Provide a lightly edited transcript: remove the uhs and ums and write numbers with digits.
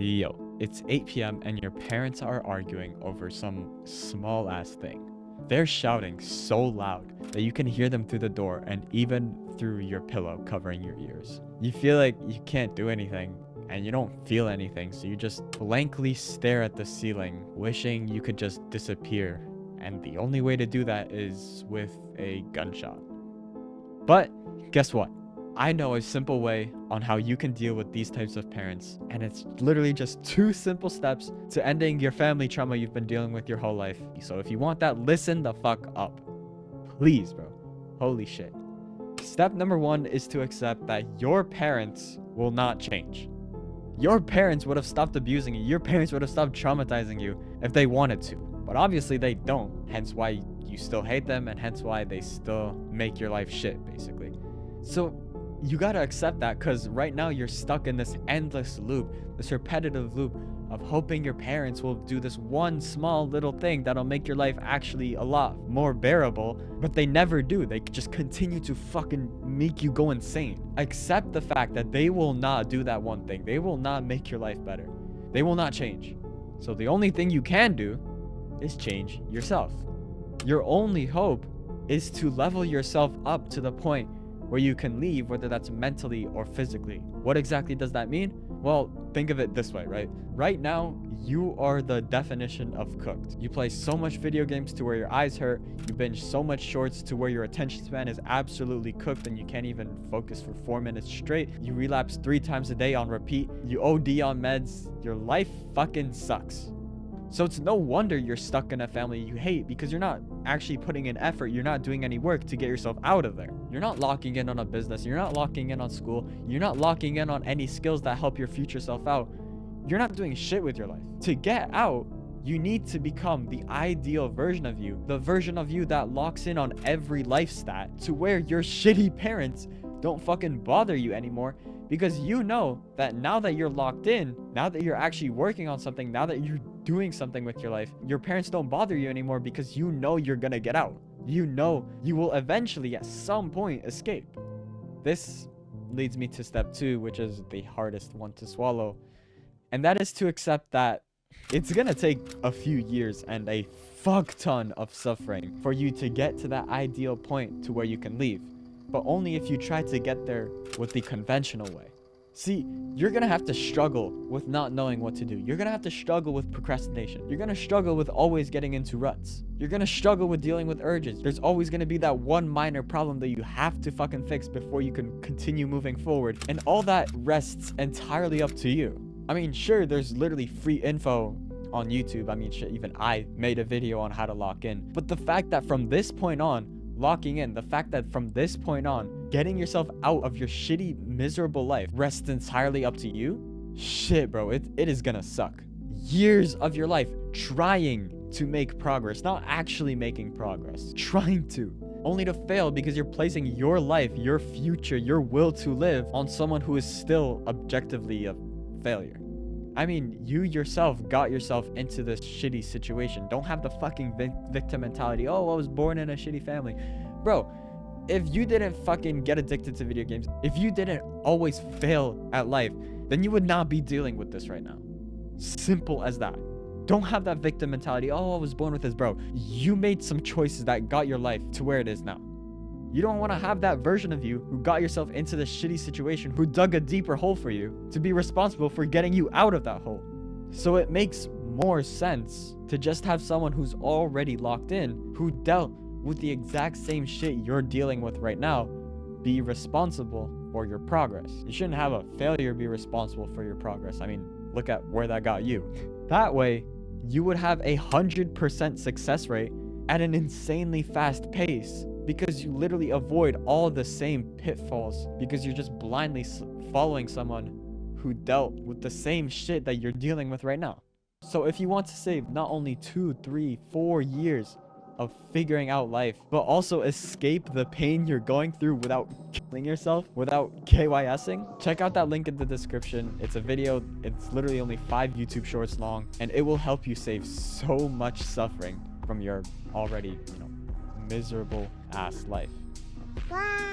Yo, it's 8 p.m. and your parents are arguing over some small ass thing. They're shouting so loud that you can hear them through the door and even through your pillow covering your ears. You feel like you can't do anything and you don't feel anything, so you just blankly stare at the ceiling, wishing you could just disappear. And the only way to do that is with a gunshot. But guess what? I know a simple way on how you can deal with these types of parents, and it's literally just 2 simple steps to ending your family trauma you've been dealing with your whole life. So if you want that, listen the fuck up. Please, bro. Holy shit. Step number 1 is to accept that your parents will not change. Your parents would have stopped abusing you. Your parents would have stopped traumatizing you if they wanted to. But obviously they don't, hence why you still hate them, and hence why they still make your life shit, basically. So you gotta accept that, because right now you're stuck in this endless loop, this repetitive loop of hoping your parents will do this one small little thing that'll make your life actually a lot more bearable, but they never do. They just continue to fucking make you go insane. Accept the fact that they will not do that one thing. They will not make your life better. They will not change. So the only thing you can do is change yourself. Your only hope is to level yourself up to the point where you can leave, whether that's mentally or physically. What exactly does that mean? Well, think of it this way, right? Right now, you are the definition of cooked. You play so much video games to where your eyes hurt. You binge so much shorts to where your attention span is absolutely cooked and you can't even focus for 4 minutes straight. You relapse 3 times a day on repeat. You OD on meds. Your life fucking sucks. So it's no wonder you're stuck in a family you hate, because you're not actually putting in effort. You're not doing any work to get yourself out of there. You're not locking in on a business. You're not locking in on school. You're not locking in on any skills that help your future self out. You're not doing shit with your life. To get out, you need to become the ideal version of you, the version of you that locks in on every life stat to where your shitty parents don't fucking bother you anymore, because you know that now that you're locked in, now that you're actually working on something, now that you're doing something with your life, your parents don't bother you anymore, because you know you're gonna get out. You know you will eventually at some point escape. This leads me to step 2, which is the hardest one to swallow, and that is to accept that it's gonna take a few years and a fuck ton of suffering for you to get to that ideal point to where you can leave, but only if you try to get there with the conventional way. See, you're gonna have to struggle with not knowing what to do. You're gonna have to struggle with procrastination. You're gonna struggle with always getting into ruts. You're gonna struggle with dealing with urges. There's always gonna be that one minor problem that you have to fucking fix before you can continue moving forward. And all that rests entirely up to you. I mean, sure, there's literally free info on YouTube. I mean, shit, even I made a video on how to lock in. But the fact that from this point on, locking in, the fact that from this point on, getting yourself out of your shitty, miserable life rests entirely up to you, shit, bro, it is gonna suck. Years of your life trying to make progress, not actually making progress, trying to, only to fail because you're placing your life, your future, your will to live on someone who is still objectively a failure. I mean, you yourself got yourself into this shitty situation. Don't have the fucking victim mentality. Oh, I was born in a shitty family. Bro, if you didn't fucking get addicted to video games, if you didn't always fail at life, then you would not be dealing with this right now. Simple as that. Don't have that victim mentality. Oh, I was born with this, bro. You made some choices that got your life to where it is now. You don't want to have that version of you who got yourself into this shitty situation, who dug a deeper hole for you, to be responsible for getting you out of that hole. So it makes more sense to just have someone who's already locked in, who dealt with the exact same shit you're dealing with right now, be responsible for your progress. You shouldn't have a failure be responsible for your progress. I mean, look at where that got you. That way, you would have 100% success rate at an insanely fast pace, because you literally avoid all the same pitfalls, because you're just blindly following someone who dealt with the same shit that you're dealing with right now. So if you want to save not only 2, 3, 4 years of figuring out life, but also escape the pain you're going through without killing yourself, without KYSing, check out that link in the description. It's a video. It's literally only 5 YouTube shorts long, and it will help you save so much suffering from your already, miserable ass life. Bye.